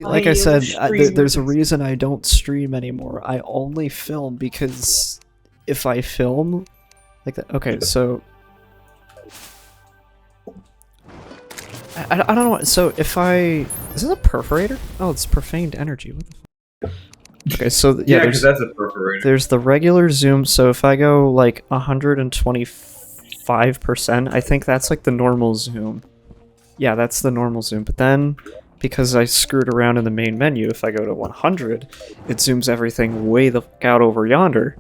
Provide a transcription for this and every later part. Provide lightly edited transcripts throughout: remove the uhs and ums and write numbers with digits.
Like I said, there's a reason I don't stream anymore. I only film because if I film like that, okay, so I don't know. So if is this a perforator? Oh, it's profaned energy. What the fuck? Okay, so yeah, because that's a perforator. There's the regular zoom. So if I go like 125%, I think that's like the normal zoom. Yeah, that's the normal zoom. But then, because I screwed around in the main menu, if I go to 100, it zooms everything way the fuck out over yonder.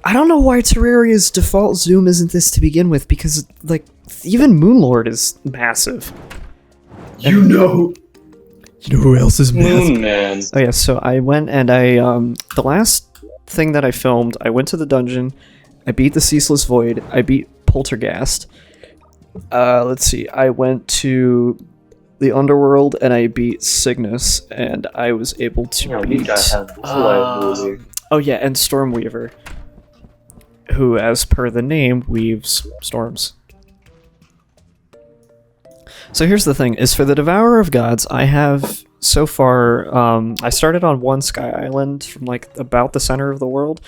I don't know why Terraria's default zoom isn't this to begin with, because, like, even Moonlord is massive. You know who else is massive? Man. Oh yeah, so I went and the last thing that I filmed, I went to the dungeon, I beat the Ceaseless Void, I beat Poltergeist. Let's see, I went to the Underworld and I beat Cygnus, and I was able to beat... oh yeah, and Stormweaver, who, as per the name, weaves storms. So here's the thing, is for the Devourer of Gods, I have, so far, I started on one sky island from, like, about the center of the world,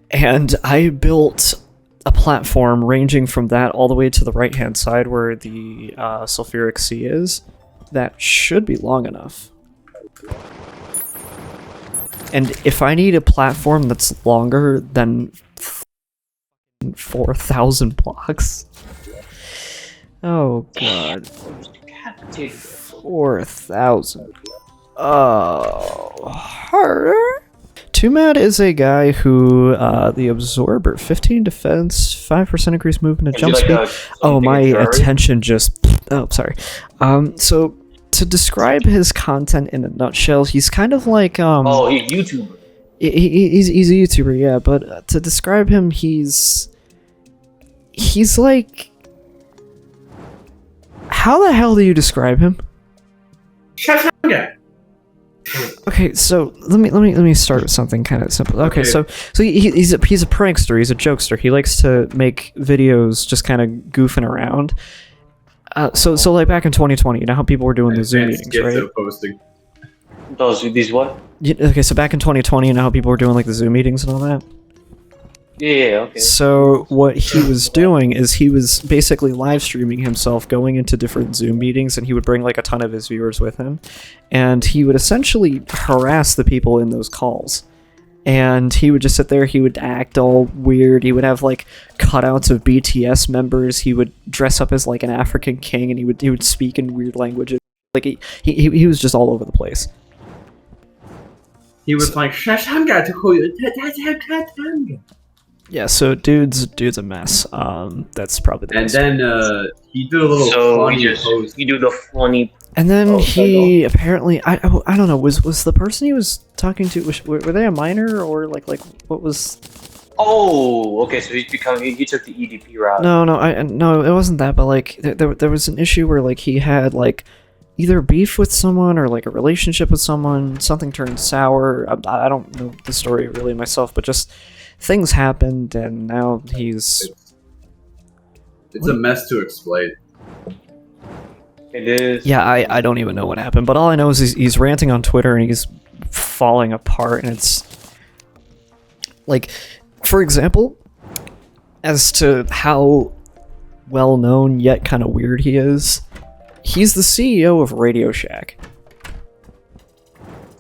and I built a platform ranging from that all the way to the right-hand side where the Sulfuric Sea is. That should be long enough. And if I need a platform that's longer than 4,000 blocks... Oh god. 4,000. Oh, harder? Too Mad is a guy who, the Absorber, 15 defense, 5% increased movement and jump speed. Oh, my attention just... Oh, sorry. So, to describe his content in a nutshell, he's kind of like, Oh, he's a YouTuber. He's a YouTuber, yeah, but to describe him, he's like... How the hell do you describe him? Okay, so let me start with something kind of simple. Okay, so he's a prankster, he's a jokester. He likes to make videos just kind of goofing around. So like back in 2020, you know how people were doing the Zoom meetings, right? These what? Okay, so back in 2020, you know how people were doing like the Zoom meetings and all that? Yeah, okay. So what he was doing is he was basically live streaming himself going into different Zoom meetings, and he would bring like a ton of his viewers with him, and he would essentially harass the people in those calls. And he would just sit there, he would act all weird, he would have like cutouts of BTS members, he would dress up as like an African king, and he would speak in weird languages. Like he was just all over the place. He was like, Shashanga to who you. Yeah, so dude's a mess. That's probably the best. And then he did a little funny pose. He do the funny. And then he apparently I don't know, was the person he was talking to, were they a minor or like what was? Oh, okay. So he took the EDP route. No, it wasn't that. But like there was an issue where like he had like either beef with someone or like a relationship with someone. Something turned sour. I don't know the story really myself, but just. Things happened, and now he's... It's a mess to explain. It is. Yeah, I don't even know what happened, but all I know is he's ranting on Twitter, and he's falling apart, and it's... Like, for example, as to how well-known yet kind of weird he is, he's the CEO of Radio Shack.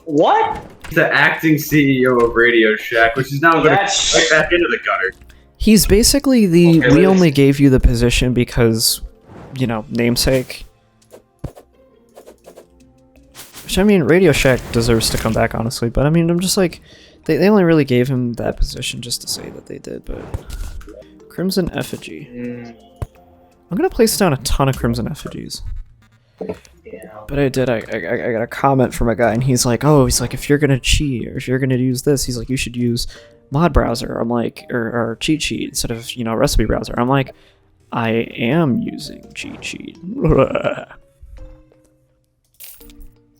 What? The acting CEO of Radio Shack, which is now going to back into the gutter. He's basically the we only gave you the position because, you know, namesake. Which, I mean, Radio Shack deserves to come back, honestly, but I mean, I'm just like, they only really gave him that position just to say that they did, but... Crimson Effigy. I'm gonna place down a ton of Crimson Effigies. But I got a comment from a guy, and he's like, if you're gonna cheat, or if you're gonna use this, he's like, you should use mod browser. I'm like, or cheat sheet instead of, you know, recipe browser. I'm like, I am using cheat sheet.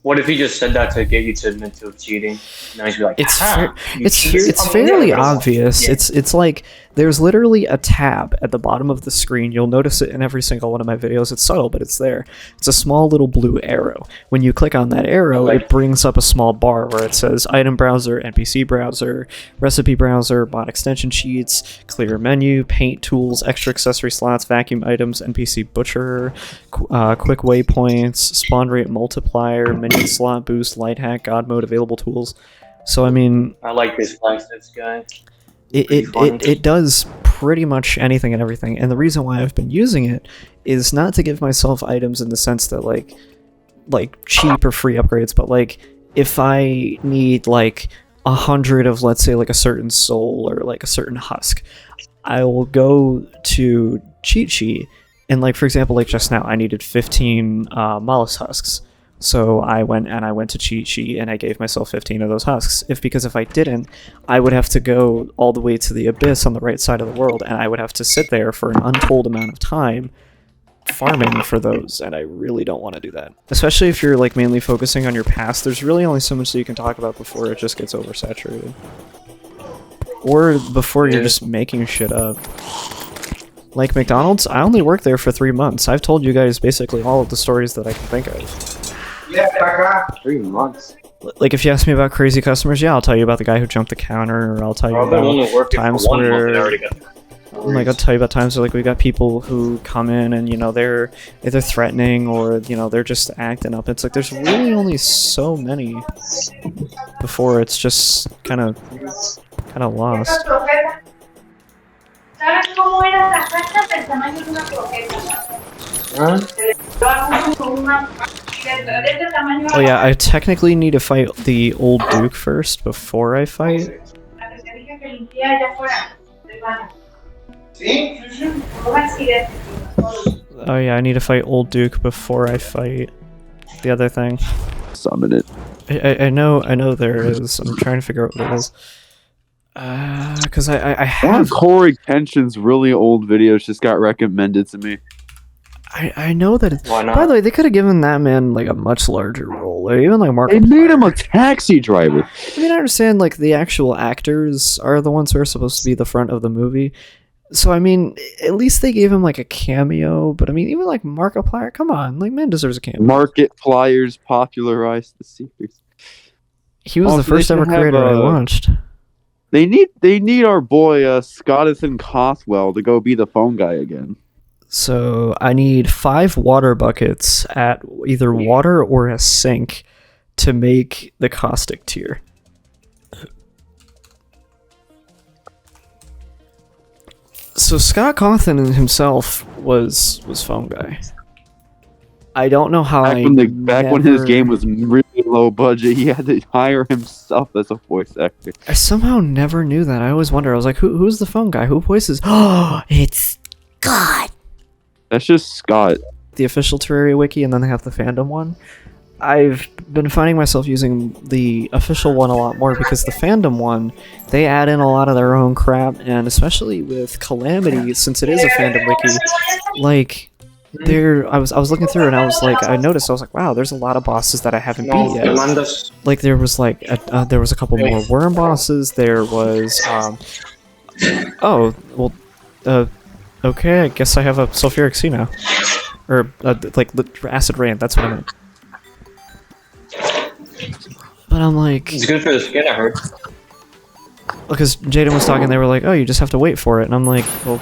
What What if he just said that to get you to admit to cheating? Now he's like, it's fairly obvious. Yeah. It's like there's literally a tab at the bottom of the screen. You'll notice it in every single one of my videos. It's subtle, but it's there. It's a small little blue arrow. When you click on that arrow, it brings up a small bar where it says item browser, NPC browser, recipe browser, bot extension sheets, clear menu, paint tools, extra accessory slots, vacuum items, NPC butcher, quick waypoints, spawn rate multiplier, minion slot boost, light hack, god mode, available tools. So I mean, I like this guy. It does pretty much anything and everything, and the reason why I've been using it is not to give myself items in the sense that like cheap or free upgrades, but like if I need like 100 of, let's say, like a certain soul or like a certain husk, I will go to cheat sheet, and like for example, like just now I needed 15 mollusk husks. So I went to cheat sheet and I gave myself 15 of those husks. Because if I didn't, I would have to go all the way to the abyss on the right side of the world, and I would have to sit there for an untold amount of time farming for those, and I really don't want to do that. Especially if you're like mainly focusing on your past, there's really only so much that you can talk about before it just gets oversaturated. Or before you're just making shit up. Like McDonald's, I only worked there for 3 months. I've told you guys basically all of the stories that I can think of. 3 months. Like if you ask me about crazy customers, yeah, I'll tell you about the guy who jumped the counter, or I'll tell you about times where, like, I'll tell you about times where like we got people who come in and, you know, they're either threatening or, you know, they're just acting up. It's like there's really only so many before it's just kind of lost. Oh yeah, I technically need to fight the old Duke first before I fight. Oh yeah, I need to fight old Duke before I fight the other thing. Summon it. I know there is. I'm trying to figure out what it is. Because I have... One of Corey Kenshin's really old videos just got recommended to me. I know that it's... Why not? By the way, they could have given that man like a much larger role, or even like Mark. They made him a taxi driver. I mean, I understand like the actual actors are the ones who are supposed to be the front of the movie, so I mean, at least they gave him like a cameo. But I mean, even like Markiplier, come on, like man deserves a cameo. Markiplier's popularized the series. He was the first ever creator I watched. They need our boy Scottathan Cothwell to go be the phone guy again. So I need 5 water buckets at either water or a sink to make the caustic tier. So Scott Cawthon himself was phone guy. I don't know how back when his game was really low budget, he had to hire himself as a voice actor. I somehow never knew that. I always wonder. I was like, who's the phone guy? Who voices? Oh, it's God. That's just Scott. The official Terraria wiki, and then they have the fandom one. I've been finding myself using the official one a lot more because the fandom one, they add in a lot of their own crap, and especially with Calamity, since it is a fandom wiki, like I was looking through and I was like, I was like, wow, there's a lot of bosses that I haven't beat yet. Like there was like there was a couple more worm bosses. There was oh well, okay, I guess I have a sulfuric sea now, or like acid rain. That's what I meant. But I'm like, it's good for the skin. I heard. Because Jaden was talking, they were like, oh, you just have to wait for it, and I'm like, well,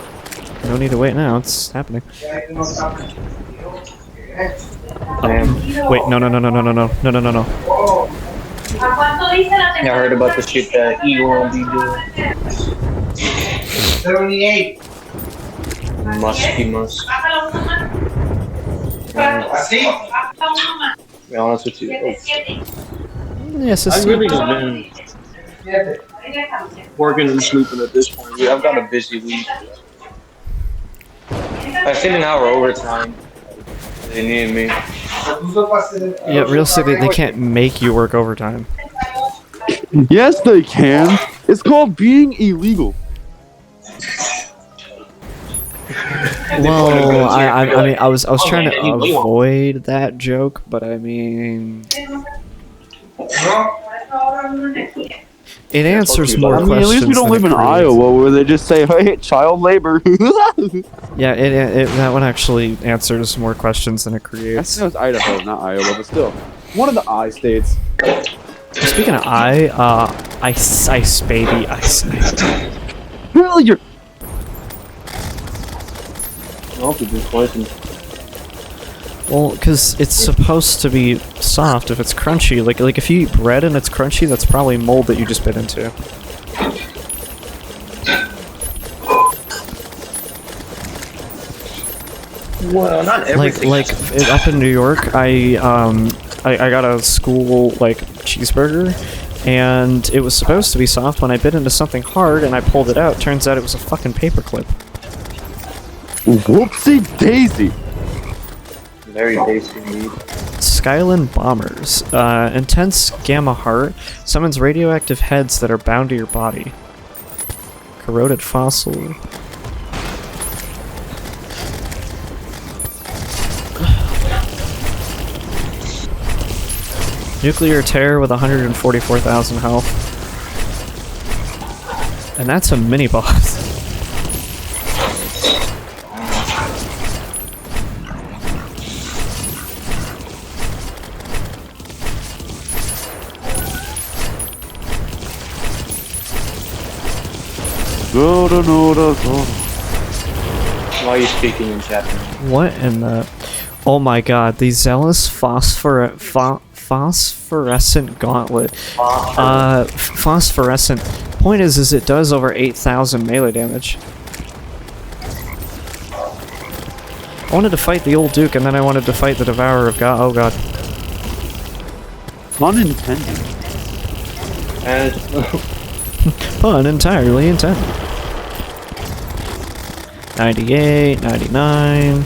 no need to wait now. It's happening. Wait, no. Yeah, I heard about the shit that E won't be doing. 78. Must. Be honest with you. Yes, I've really just been working and sleeping at this point. Yeah, I've got a busy week. I stayed an hour overtime. They needed me. Yeah, realistically, they can't make you work overtime. Yes, they can. It's called being illegal. Well, I mean, I was trying to avoid that joke, but I mean, it answers more I mean, questions. at least we don't than live it in creates. Iowa where they just say, "Hey, child labor." Yeah, that one actually answers more questions than it I creates. know it's Idaho, not Iowa, but still, one of the I states. Speaking of ice baby, ice night. Really, you're. That's a good question. Well, because it's supposed to be soft if it's crunchy. Like if you eat bread and it's crunchy, that's probably mold that you just bit into. Well, not everything. Up in New York, I got a school like cheeseburger, and it was supposed to be soft. When I bit into something hard and I pulled it out, turns out it was a fucking paperclip. Whoopsie daisy. Very tasty indeed. Skyland Bombers. Intense gamma heart summons radioactive heads that are bound to your body. Corroded fossil. Nuclear terror with 144,000 health. And that's a mini boss. Why are you speaking in Japanese? What in the... Oh my god, the Zealous Phosphorescent Gauntlet. Phosphorescent. Point is it does over 8,000 melee damage. I wanted to fight the old Duke, and then I wanted to fight the Devourer of God. Oh god. Pun intended. Pun entirely intended. 98, 99...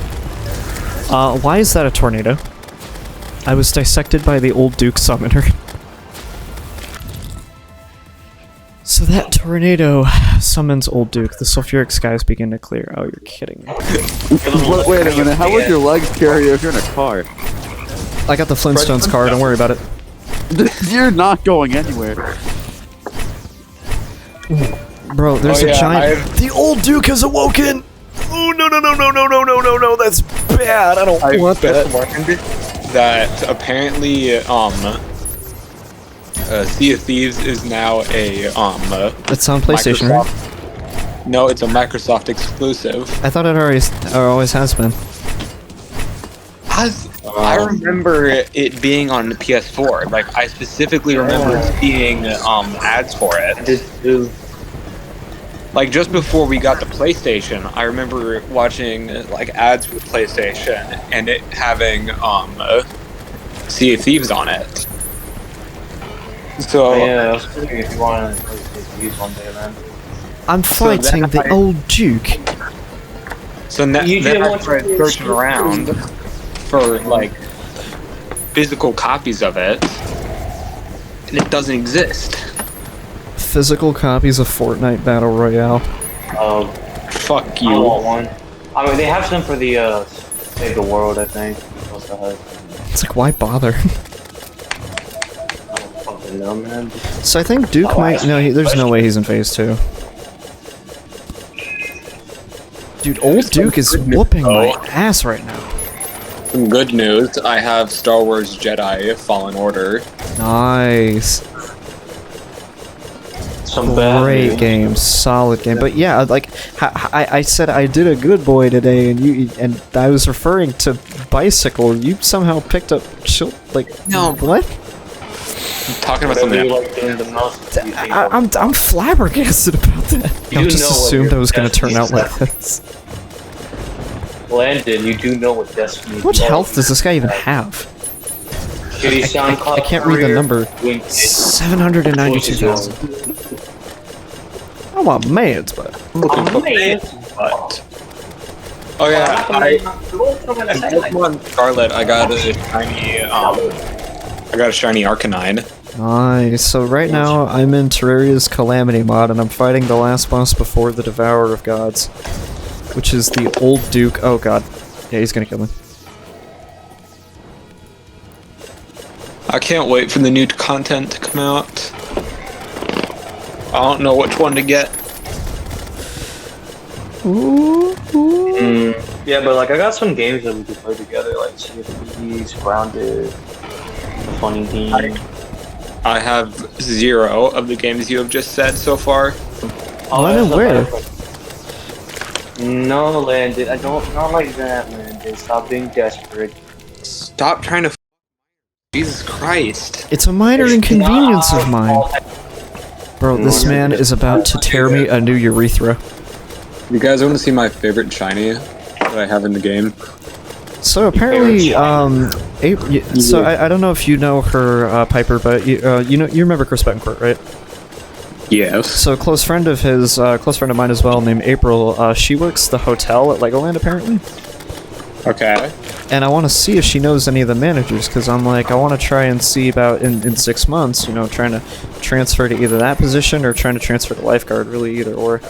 why is that a tornado? I was dissected by the old Duke summoner. So that tornado summons old Duke. The sulfuric skies begin to clear. Oh, you're kidding me. Wait a minute, how would your legs carry you if you're in a car? I got the Flintstones car, don't worry about it. You're not going anywhere. Bro, there's a giant... The old Duke has awoken! Oh, no, that's bad. I don't want that. That apparently, Sea of Thieves is now a, It's on PlayStation, right? No, it's a Microsoft exclusive. I thought it always has been. I remember it being on the PS4. Like, I specifically remember seeing, ads for it. Like, just before we got the PlayStation, I remember watching, like, ads for the PlayStation, and it having, Sea of Thieves on it. So... yeah, I was thinking if you want to use one day, man. I'm fighting the old Duke. So then I started searching around for, like, physical copies of it, and it doesn't exist. Physical copies of Fortnite Battle Royale. Fuck you. I want one. I mean, they have some for the, Save the World, I think. It's like, why bother? I don't fucking know, man. So I think Duke might... No, there's no way he's in Phase 2. Dude, old Duke is whooping my ass right now. Some good news, I have Star Wars Jedi Fallen Order. Nice. Some bad Great news. game, solid game. But yeah, like I said, I did a good boy today, and I was referring to bicycle. You somehow picked up No. What? I'm talking about something else. I'm flabbergasted about that. I just assumed I was gonna turn out like this. Landon, you do know what Destiny How much health does this guy even have? I can't read the number. 792,000. I want man's butt. Oh yeah, in Pokemon Scarlet, I got a shiny Arcanine. Nice. So right now I'm in Terraria's Calamity mod, and I'm fighting the last boss before the Devourer of Gods, which is the old Duke. Oh god. Yeah, he's gonna kill me. I can't wait for the new content to come out. I don't know which one to get. Ooh, ooh. Yeah, but like I got some games that we could play together, like CFPs, Grounded, Funny Team. I have 0 of the games you have just said so far. When and where? No, Landon, I don't, not like that, Landon. Stop being desperate. Stop trying to. Jesus Christ. It's a minor inconvenience of mine. Bro, this man is about to tear me a new urethra. You guys want to see my favorite shiny that I have in the game? So apparently, so I don't know if you know her, Piper, but you remember Chris Betancourt, right? Yes. So a close friend of his, close friend of mine as well, named April, she works the hotel at Legoland apparently. Okay. And I want to see if she knows any of the managers, because I'm like, I want to try and see about, in 6 months, you know, trying to transfer to either that position or trying to transfer to lifeguard, really either or.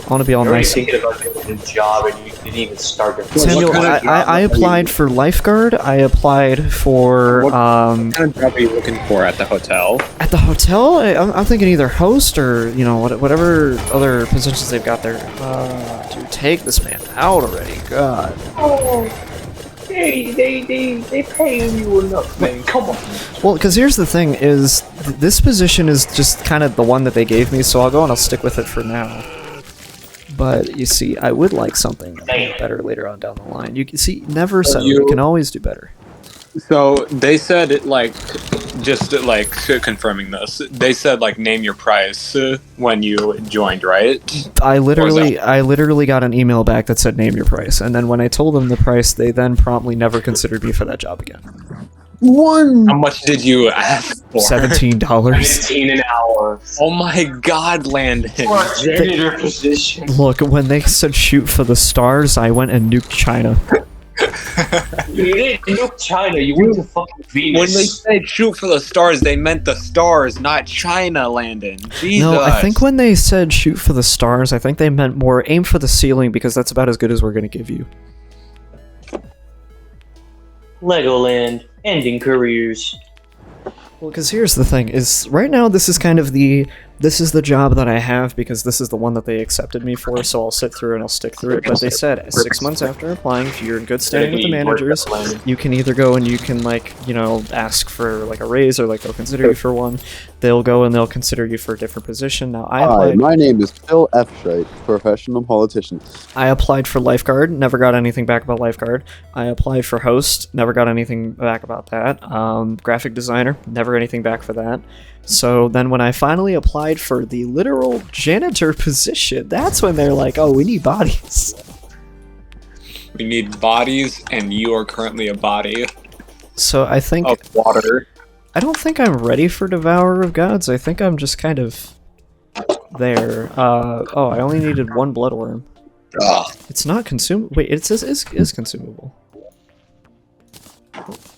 I want to be all nice. Thinking about getting a job and you didn't even start your Samuel, I applied for lifeguard. I applied for What kind of job are you looking for at the hotel? at the hotel. I'm thinking either host or whatever other positions they've got there. Dude, take this man out already. God. Oh, they paying you enough, man. Come on. Well, because here's the thing: is this position is just kind of the one that they gave me, so I'll go and I'll stick with it for now. But you see, I would like something better later on down the line. You can see, never settle. You can always do better. So they said it like, just like confirming this. They said like name your price when you joined, right? I literally got an email back that said name your price, and then when I told them the price, they then promptly never considered me for that job again. How much did you ask for? $17. $15 an hour. Oh my God, Landon. For a janitor position. Look, when they said shoot for the stars, I went and nuked China. You didn't nuke China, you went to fucking Venus. When they said shoot for the stars, they meant the stars, not China, Landon. Jesus. No, I think when they said shoot for the stars, I think they meant more aim for the ceiling, because that's about as good as we're going to give you. Legoland, ending careers. Well, because here's the thing, is right now this is kind of this is the job that I have because this is the one that they accepted me for, so I'll sit through and I'll stick through it. But they said 6 months after applying, if you're in good standing with the managers, you can either go and you can, like, you know, ask for like a raise, or like they'll consider you for one. They'll go and they'll consider you for a different position. Now I applied. Hi, my name is Phil F. professional politician. I applied for lifeguard, never got anything back about lifeguard. I applied for host, never got anything back about that. Graphic designer, never anything back for that. So then when I finally applied for the literal janitor position, that's when they're like, oh, we need bodies. We need bodies, and you are currently a body So I think... of water. I don't think I'm ready for Devourer of Gods. I think I'm just kind of there. Oh, I only needed 1 bloodworm. It's not consumable. Wait, it says is consumable.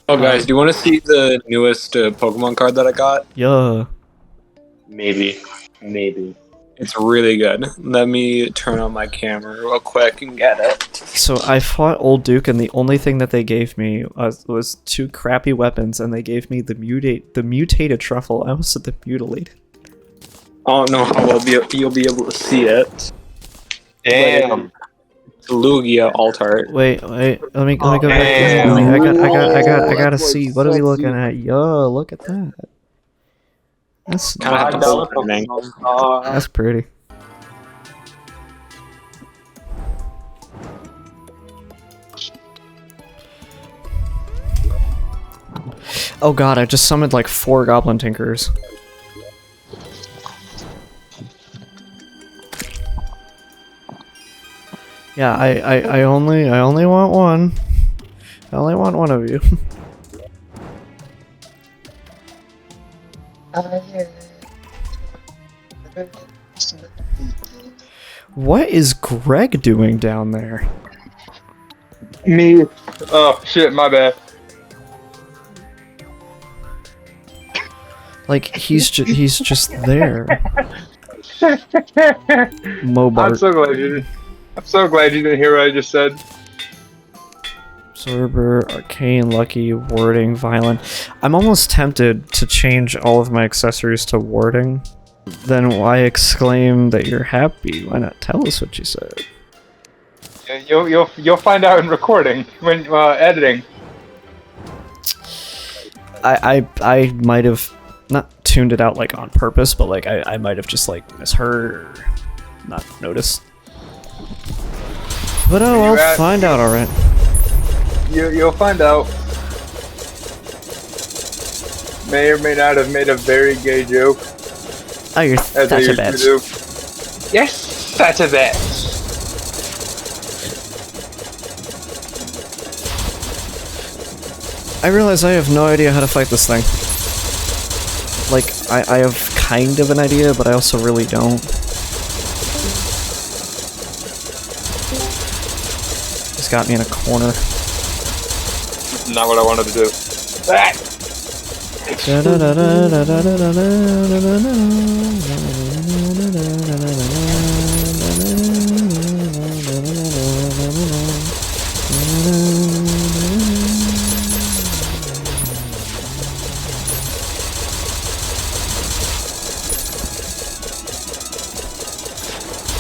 Oh, guys, do you want to see the newest Pokemon card that I got? Yeah. Maybe. It's really good. Let me turn on my camera real quick and get it. So I fought Old Duke, and the only thing that they gave me was 2 crappy weapons, and they gave me the mutated truffle. I almost said the mutilated. I don't know how you'll be able to see it. Damn. Lugia Altart. Wait, let me go back. I gotta see. What are we looking at? Yo, look at that. That's that's pretty. Oh god, I just summoned like 4 Goblin Tinkers. Yeah, I only want one. I only want one of you. What is Greg doing down there? Me. Oh shit, my bad. Like he's just there. Mobart. I'm so glad you did. I'm so glad you didn't hear what I just said. Absorber, arcane, lucky, warding, violent. I'm almost tempted to change all of my accessories to warding. Then why exclaim that you're happy? Why not tell us what you said? Yeah, you'll find out in recording when editing. I might have not tuned it out like on purpose, but like I might have just like misheard or not noticed. But oh, I'll find out, alright. You'll find out. May or may not have made a very gay joke. Oh, you're As such I a usually bitch. do. Yes, such a bitch. I realize I have no idea how to fight this thing. Like, I have kind of an idea, but I also really don't. He's got me in a corner. Not what I wanted to do.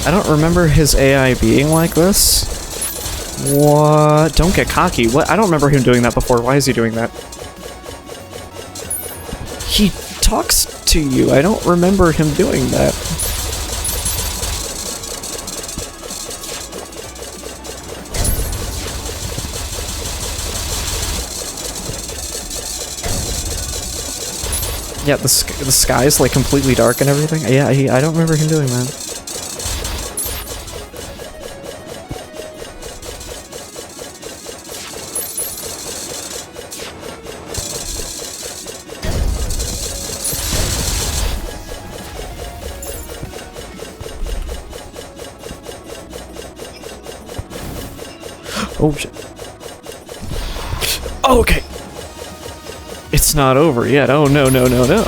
I don't remember his AI being like this. What? Don't get cocky. What? I don't remember him doing that before. Why is he doing that? He talks to you. I don't remember him doing that. Yeah, the sky's like completely dark and everything. Yeah, I don't remember him doing that. Oh shit. Oh, okay. It's not over yet. Oh no, no, no, no.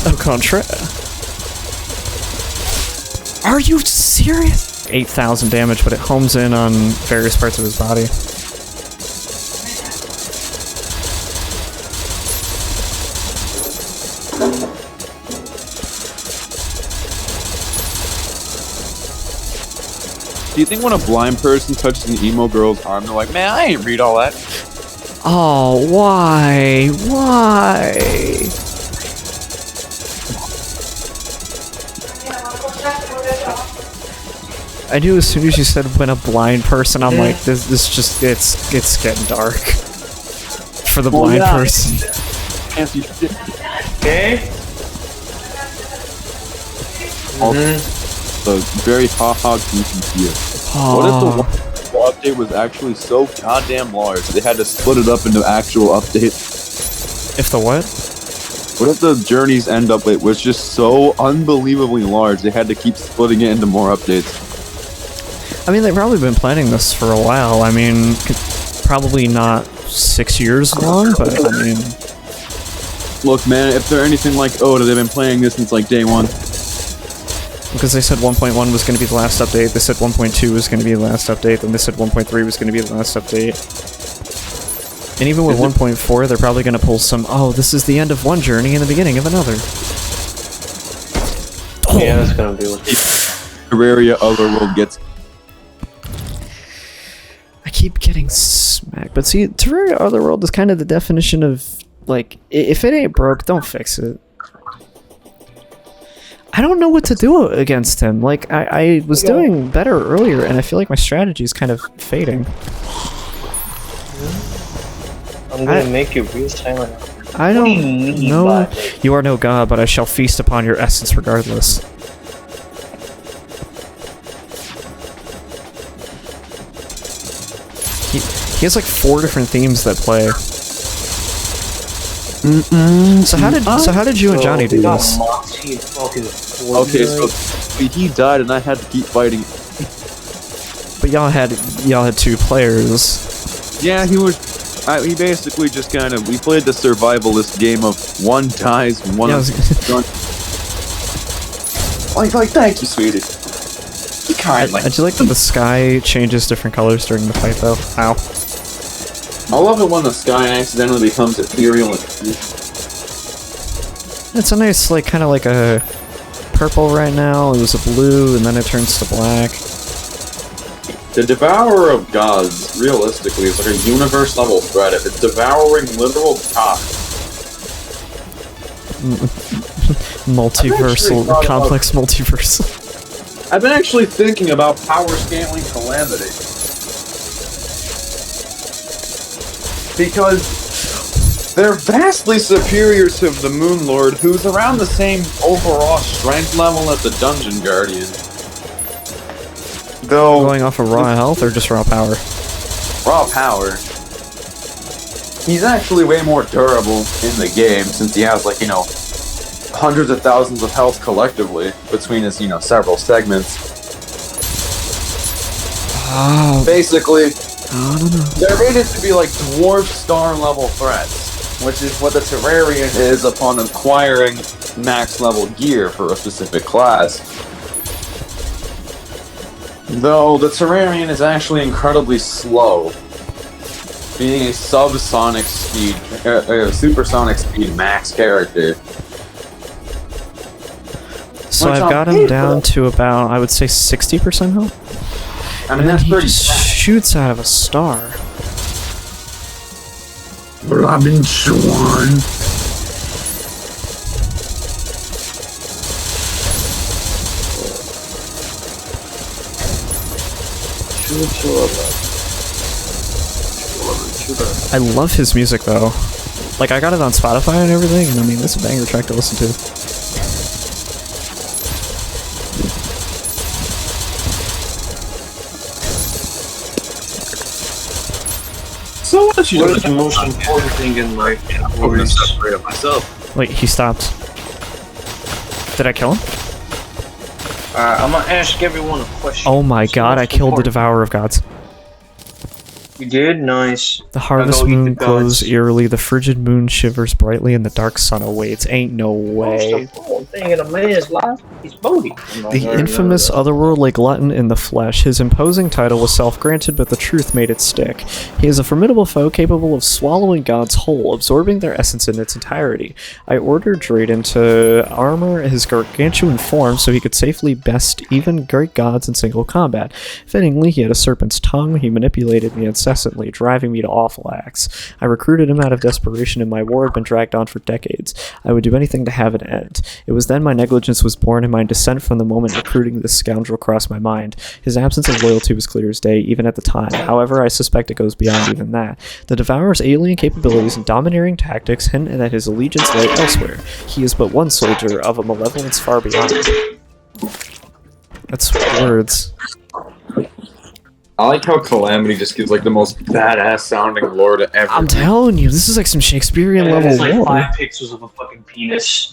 Au contraire. Are you serious? 8,000 damage, but it homes in on various parts of his body. Do you think when a blind person touches an emo girl's arm, they're like, man, I ain't read all that? Oh, why? Why? I knew as soon as you said when a blind person, I'm like, this just, it's getting dark. For the blind person. Can't see shit. Okay. The very ha-ha goofy here. What if the update was actually so goddamn large they had to split it up into actual updates? If the what? What if the Journey's end update was just so unbelievably large they had to keep splitting it into more updates? I mean, they've probably been planning this for a while. I mean, probably not 6 years long, but I mean... Look, man, if they're anything like Oda, they've been playing this since like day one. Because they said 1.1 was going to be the last update, they said 1.2 was going to be the last update, then they said 1.3 was going to be the last update. And even with 1.4, they're probably going to pull some, oh, this is the end of one journey and the beginning of another. Yeah, that's gonna be what Terraria Otherworld gets... I keep getting smacked. But see, Terraria Otherworld is kind of the definition of, like, if it ain't broke, don't fix it. I don't know what to do against him. Like, I was doing better earlier, and I feel like my strategy is kind of fading. I'm gonna make you real silent. I don't know. You are no god, but I shall feast upon your essence regardless. He has like 4 different themes that play. So how did you and Johnny do this? Okay, so he died and I had to keep fighting. But y'all had 2 players. Yeah, he basically just kind of, we played the survivalist game of one dies, one... Yeah, like, thank you, sweetie. Kindly. I do like that the sky changes different colors during the fight, though. Ow. I love it when the sky accidentally becomes ethereal and It's a nice, like, kind of like a purple right now. It was a blue, and then it turns to black. the Devourer of Gods, realistically, is like a universe-level threat. If it's devouring literal gods. Multiversal, complex multiversal. I've been actually thinking about power scaling Calamity. Because they're vastly superior to the Moon Lord, who's around the same overall strength level as the Dungeon Guardian. Though Going off of raw health or just raw power? raw power, he's actually way more durable in the game since he has, like, you know, hundreds of thousands of health collectively between his, you know, several segments. Oh, Basically, I don't know. they're rated to be like dwarf star level threats, which is what the Terrarian is upon acquiring max level gear for a specific class. Though the Terrarian is actually incredibly slow, being a subsonic speed, supersonic speed max character. So Which I've on got him paper- down to about, I would say, 60% health. I mean, And then that's he pretty just fast. shoots out of a star. Robin Swan. I love his music though. Like, I got it on Spotify and everything, and I mean, it's a banger track to listen to. So what did you What is the most important thing in life? I'm gonna separate it myself. Wait, he stopped. Did I kill him? I'm gonna ask everyone a question. Oh my What's the god, I most killed the important- Devourer of Gods. You did? Nice. The harvest I'll go eat moon the glows gods. eerily, the frigid moon shivers brightly, and the dark sun awaits. Ain't no Most way. important thing in a man's life is booty. The infamous otherworldly glutton in the flesh. His imposing title was self-granted, but the truth made it stick. He is a formidable foe capable of swallowing gods whole, absorbing their essence in its entirety. I ordered Drayden to armor his gargantuan form so he could safely best even great gods in single combat. Fittingly, he had a serpent's tongue. He manipulated me incessantly, driving me to awful acts. I recruited him out of desperation, and my war had been dragged on for decades. I would do anything to have it end. It was then my negligence was born, and my dissent from the moment recruiting this scoundrel crossed my mind. His absence of loyalty was clear as day, even at the time. However, I suspect it goes beyond even that. The Devourer's alien capabilities and domineering tactics hint that his allegiance lay elsewhere. He is but one soldier of a malevolence far beyond. That's words. I like how Calamity just gives like the most badass sounding lore to ever. I'm telling you, this is like some Shakespearean level It's like lore. 5 pixels of a fucking penis.